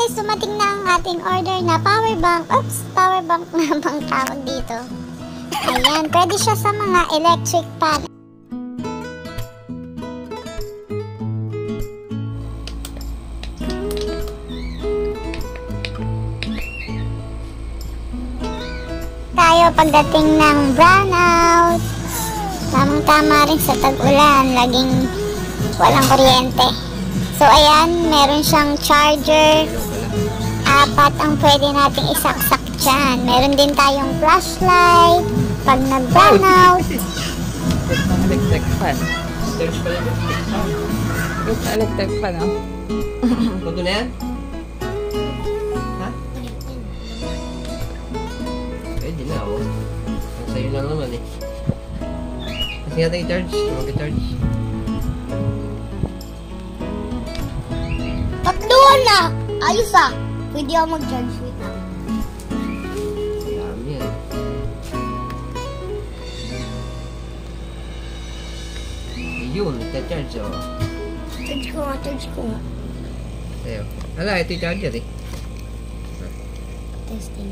guys, dumating na ang ating order na power bank. Oops, power bank na bang tawag dito. Ayan, pwede siya sa mga electric pan. Tayo pagdating ng brownout. Tamang-tama rin sa tag-ulan, laging walang kuryente. So ayan, meron siyang charger. 4 ang pwede nating isaksak dyan. Meron din tayong flashlight pag nag-brownout. Electric fan. Electric fan, oh. Punto na yan? Ha? Pwede na, oh. Ang sa'yo lang naman, eh. Kasi natin i-charge. Mag-charge. Tatluan na! Ayos ah! Pwede ako mag-charge. Wait na. Dami yan. Ayun, nagka-charge, oh. Charge ko nga, charge ko nga. Sa'yo. Ala, ito yung charger, eh. Testing.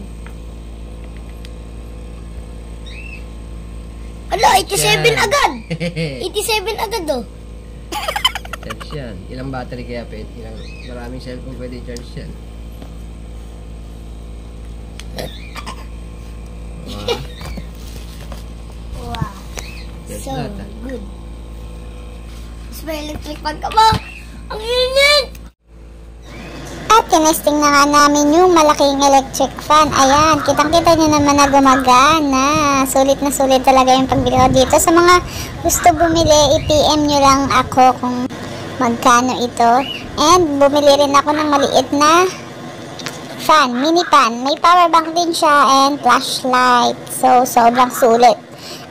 Ala, 87 Yan. agad! 87 agad oh. Charge yan. Ilang battery kaya pwede? Maraming cellphone pwede charge yan. Wow. Charge So lahat, ah. good. Mas may electric fan ka ba? Ang init! At tinesting na nga namin yung malaking electric fan. Ayan, kitang-kita nyo naman na gumagana. Sulit na sulit talaga yung pagbili ko dito. Sa mga gusto bumili, i-PM nyo lang ako kung magkano ito. And bumili rin ako ng maliit na fan, mini fan. May power bank din siya and flashlight. So, sobrang sulit.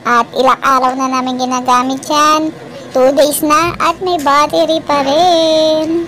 At ilang araw na namin ginagamit yan. 2 days na at may battery pa rin.